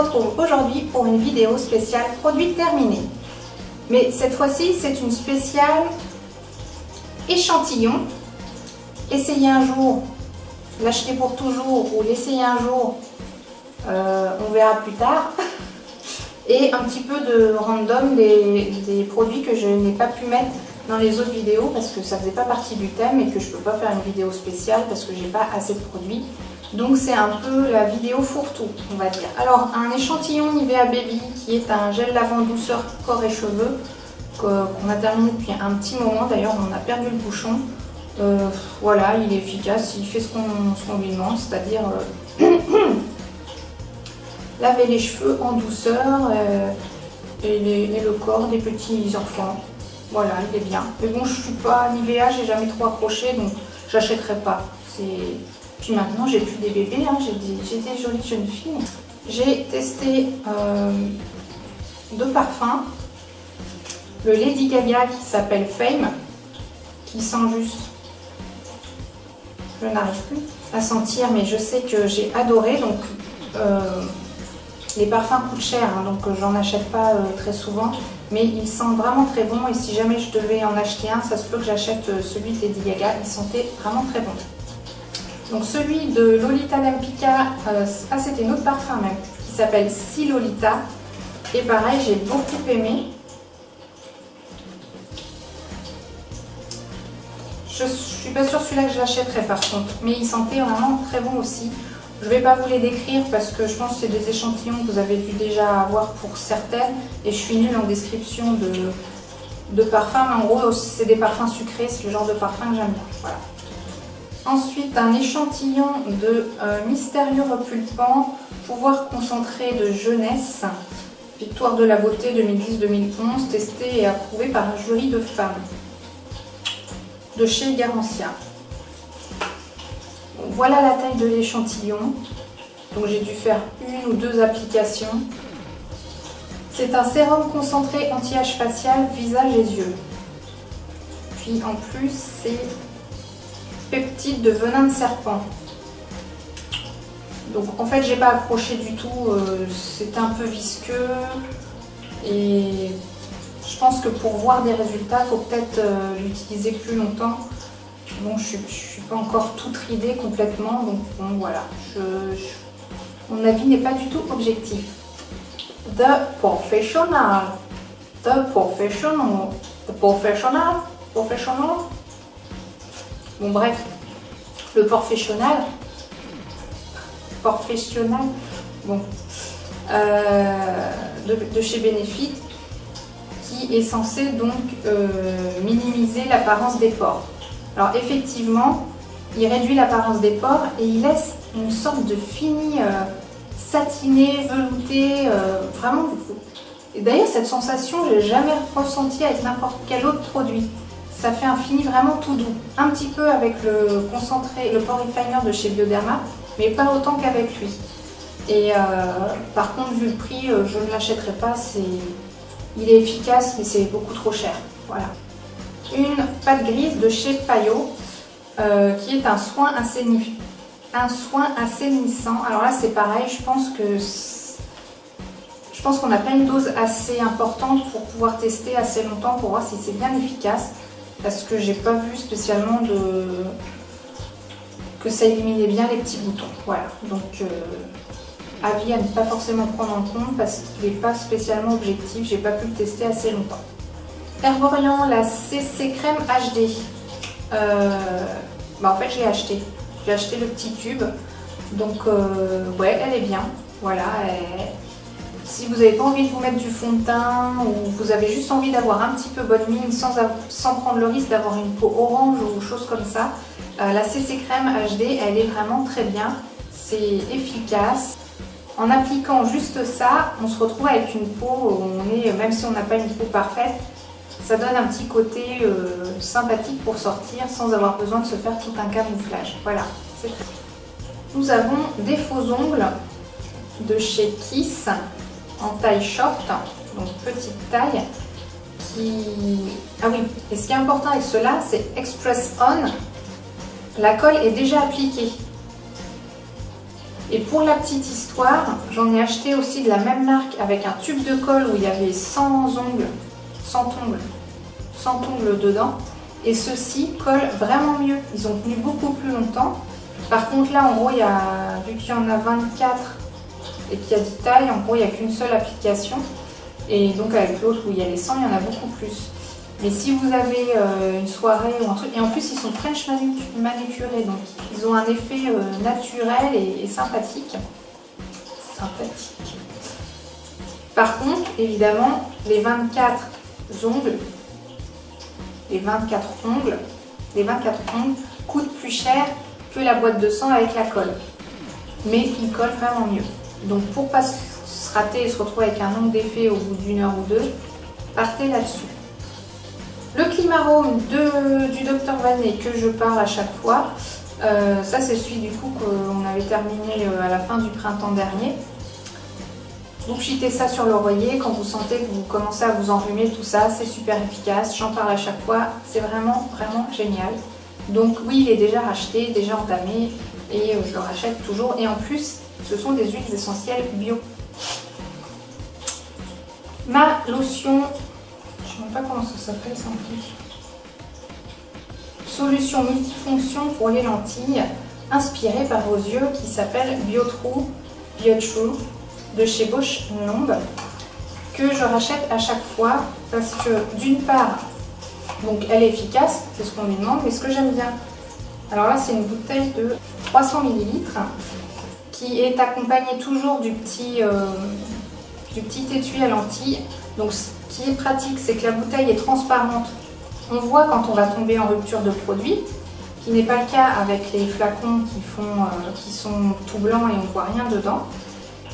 retrouve aujourd'hui pour une vidéo spéciale produit terminé. Mais cette fois-ci, c'est une spéciale échantillon. Essayez un jour, l'acheter pour toujours ou l'essayer un jour, on verra plus tard. Et un petit peu de random des produits que je n'ai pas pu mettre dans les autres vidéos parce que ça ne faisait pas partie du thème et que je ne peux pas faire une vidéo spéciale parce que j'ai pas assez de produits. Donc c'est un peu la vidéo fourre-tout, on va dire. Alors un échantillon Nivea Baby qui est un gel lavant douceur corps et cheveux qu'on a terminé depuis un petit moment. D'ailleurs on a perdu le bouchon. Voilà, il est efficace, il fait ce qu'on lui demande, c'est-à-dire laver les cheveux en douceur et le corps des petits enfants. Voilà, il est bien. Mais bon, je suis pas Nivea, j'ai jamais trop accroché, donc j'achèterai pas. Puis maintenant, j'ai plus des bébés, hein, j'ai des jolies jeunes filles. J'ai testé deux parfums. Le Lady Gaga qui s'appelle Fame, qui sent juste... Je n'arrive plus à sentir, mais je sais que j'ai adoré. Donc, les parfums coûtent cher, hein, donc j'en achète pas très souvent. Mais il sent vraiment très bon. Et si jamais je devais en acheter un, ça se peut que j'achète celui de Lady Gaga. Il sentait vraiment très bon. Donc celui de Lolita Lempicka, c'était un autre parfum même, qui s'appelle Si Lolita. Et pareil, j'ai beaucoup aimé. Je suis pas sûre celui-là que je l'achèterai par contre, mais il sentait vraiment très bon aussi. Je vais pas vous les décrire parce que je pense que c'est des échantillons que vous avez dû déjà avoir pour certaines. Et je suis nulle en description de parfums, mais en gros c'est des parfums sucrés, c'est le genre de parfum que j'aime bien. Voilà. Ensuite, un échantillon de Mystérieux Repulpant, pouvoir concentré de jeunesse, victoire de la beauté 2010-2011, testé et approuvé par un jury de femmes, de chez Garancia. Donc, voilà la taille de l'échantillon, donc j'ai dû faire une ou deux applications. C'est un sérum concentré anti-âge facial, visage et yeux. Puis en plus, c'est peptide de venin de serpent. Donc en fait j'ai pas accroché du tout, c'est un peu visqueux et je pense que pour voir des résultats il faut peut-être l'utiliser plus longtemps. Bon, je suis pas encore toute ridée complètement, donc bon voilà, mon avis n'est pas du tout objectif. The Professional. Bon bref, le professionnel, bon, de chez Benefit, qui est censé donc minimiser l'apparence des pores. Alors effectivement, il réduit l'apparence des pores et il laisse une sorte de fini satiné, velouté, vraiment. Et d'ailleurs cette sensation, je l'ai jamais ressentie avec n'importe quel autre produit. Ça fait un fini vraiment tout doux, un petit peu avec le concentré, le pore refiner de chez Bioderma, mais pas autant qu'avec lui. Et par contre, vu le prix, je ne l'achèterai pas. Il est efficace, mais c'est beaucoup trop cher. Voilà. Une pâte grise de chez Payot, qui est un soin assainissant. Alors là, c'est pareil. Je pense qu'on n'a pas une dose assez importante pour pouvoir tester assez longtemps pour voir si c'est bien efficace. Parce que j'ai pas vu spécialement que ça éliminait bien les petits boutons. Voilà, donc avis à ne pas forcément prendre en compte parce qu'il n'est pas spécialement objectif, j'ai pas pu le tester assez longtemps. Herborian, la CC Crème HD. En fait j'ai acheté le petit tube, donc ouais, elle est bien. Voilà, si vous n'avez pas envie de vous mettre du fond de teint ou vous avez juste envie d'avoir un petit peu bonne mine sans prendre le risque d'avoir une peau orange ou chose comme ça, la CC Crème HD, elle est vraiment très bien. C'est efficace. En appliquant juste ça, on se retrouve avec une peau, même si on n'a pas une peau parfaite, ça donne un petit côté sympathique pour sortir sans avoir besoin de se faire tout un camouflage. Voilà, c'est très bien. Nous avons des faux ongles de chez Kiss, en taille short, donc petite taille, Ah oui, et ce qui est important avec cela, c'est Express On, la colle est déjà appliquée. Et pour la petite histoire, j'en ai acheté aussi de la même marque avec un tube de colle où il y avait 100 ongles, 100 ongles dedans. Et ceux-ci collent vraiment mieux. Ils ont tenu beaucoup plus longtemps. Par contre là, en gros, vu qu'il y en a 24 et qu'il y a 10 tailles, en gros, il n'y a qu'une seule application. Et donc avec l'autre où il y a les 100, il y en a beaucoup plus. Mais si vous avez une soirée ou un truc, et en plus ils sont French manucurés, donc ils ont un effet naturel et sympathique. Par contre, évidemment, les 24 ongles coûtent plus cher que la boîte de 100 avec la colle. Mais ils collent vraiment mieux. Donc pour pas se rater et se retrouver avec un ongle d'effet au bout d'une heure ou deux, partez là-dessus. Le Climarome du Dr Vanet que je parle à chaque fois, ça c'est celui du coup qu'on avait terminé à la fin du printemps dernier. Vous pchitez ça sur l'oreiller quand vous sentez que vous commencez à vous enrhumer, tout ça, c'est super efficace, j'en parle à chaque fois, c'est vraiment génial. Donc oui, il est déjà racheté, déjà entamé et je le rachète toujours. Et en plus, ce sont des huiles essentielles bio. Ma lotion, je ne sais même pas comment ça s'appelle ça en plus. Solution multifonction pour les lentilles, inspirée par vos yeux, qui s'appelle Biotrue de chez Bausch & Lomb, que je rachète à chaque fois parce que d'une part, donc elle est efficace, c'est ce qu'on lui demande, mais ce que j'aime bien, alors là c'est une bouteille de 300 ml qui est accompagnée toujours du petit étui à lentilles. Donc ce qui est pratique, c'est que la bouteille est transparente. On voit quand on va tomber en rupture de produit, qui n'est pas le cas avec les flacons qui sont tout blancs et on ne voit rien dedans.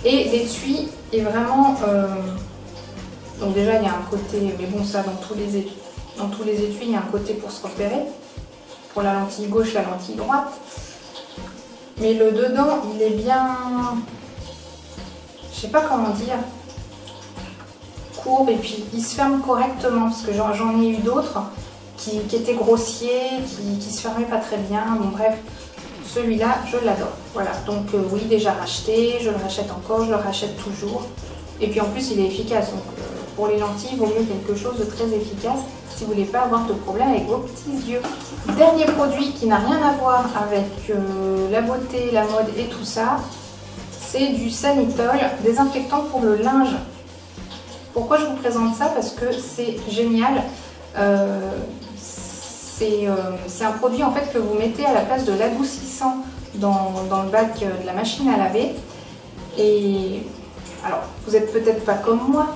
Et l'étui est vraiment... donc déjà il y a un côté, mais bon ça dans tous les étuis il y a un côté pour se repérer. Pour la lentille gauche, la lentille droite. Mais le dedans il est bien... Je sais pas comment dire. Courbe et puis il se ferme correctement parce que j'en ai eu d'autres qui étaient grossiers, qui se fermaient pas très bien. Bon bref. Celui-là, je l'adore. Voilà, donc oui, déjà racheté, je le rachète encore, je le rachète toujours. Et puis en plus, il est efficace. Donc pour les lentilles, il vaut mieux quelque chose de très efficace si vous ne voulez pas avoir de problème avec vos petits yeux. Dernier produit qui n'a rien à voir avec la beauté, la mode et tout ça, c'est du Sanitol, désinfectant pour le linge. Pourquoi je vous présente ça? Parce que c'est génial. C'est un produit en fait que vous mettez à la place de l'adoucissant dans le bac de la machine à laver. Et alors, vous n'êtes peut-être pas comme moi,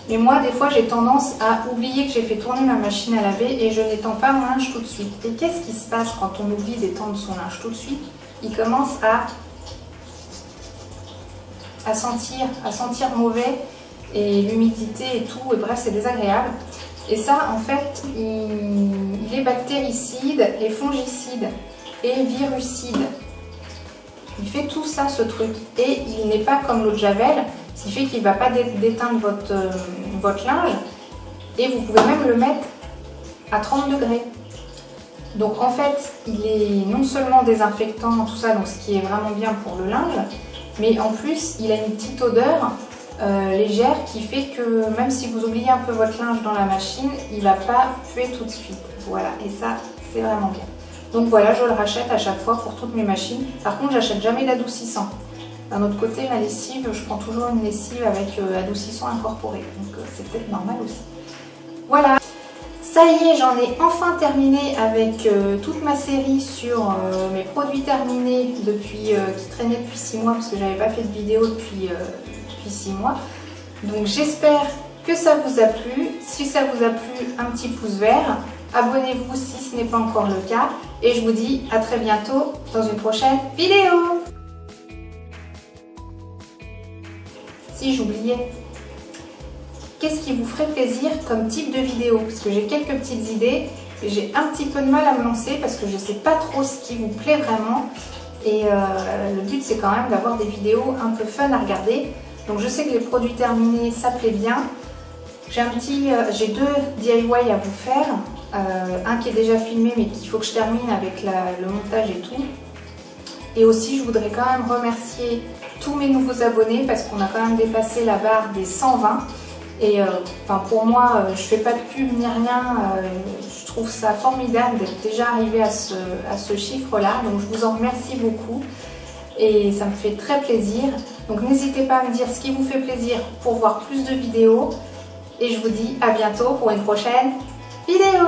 mais moi des fois j'ai tendance à oublier que j'ai fait tourner ma machine à laver et je n'étends pas mon linge tout de suite. Et qu'est-ce qui se passe quand on oublie d'étendre son linge tout de suite? Il commence à sentir mauvais et l'humidité et tout, et bref c'est désagréable. Et ça, en fait, il est bactéricide et fongicide et virucide. Il fait tout ça, ce truc. Et il n'est pas comme l'eau de Javel, ce qui fait qu'il ne va pas déteindre votre linge. Et vous pouvez même le mettre à 30 degrés. Donc en fait, il est non seulement désinfectant, tout ça, donc ce qui est vraiment bien pour le linge, mais en plus, il a une petite odeur légère qui fait que même si vous oubliez un peu votre linge dans la machine, il ne va pas puer tout de suite. Voilà, et ça, c'est vraiment bien. Donc voilà, je le rachète à chaque fois pour toutes mes machines. Par contre, j'achète jamais d'adoucissant. D'un autre côté, la lessive, je prends toujours une lessive avec adoucissant incorporé. Donc c'est peut-être normal aussi. Voilà, ça y est, j'en ai enfin terminé avec toute ma série sur mes produits terminés qui traînaient depuis 6 mois parce que j'avais pas fait de vidéo depuis 6 mois. Donc j'espère que ça vous a plu. Si ça vous a plu, un petit pouce vert. Abonnez-vous si ce n'est pas encore le cas. Et je vous dis à très bientôt dans une prochaine vidéo. Si j'oubliais, qu'est-ce qui vous ferait plaisir comme type de vidéo? Parce que j'ai quelques petites idées. J'ai un petit peu de mal à me lancer parce que je ne sais pas trop ce qui vous plaît vraiment. Et le but c'est quand même d'avoir des vidéos un peu fun à regarder. Donc je sais que les produits terminés, ça plaît bien. J'ai 2 DIY à vous faire. Un qui est déjà filmé mais qu'il faut que je termine avec le montage et tout. Et aussi, je voudrais quand même remercier tous mes nouveaux abonnés parce qu'on a quand même dépassé la barre des 120. Et enfin, pour moi, je fais pas de pub ni rien. Je trouve ça formidable d'être déjà arrivé à ce chiffre-là. Donc, je vous en remercie beaucoup. Et ça me fait très plaisir. Donc, n'hésitez pas à me dire ce qui vous fait plaisir pour voir plus de vidéos. Et je vous dis à bientôt pour une prochaine vidéo.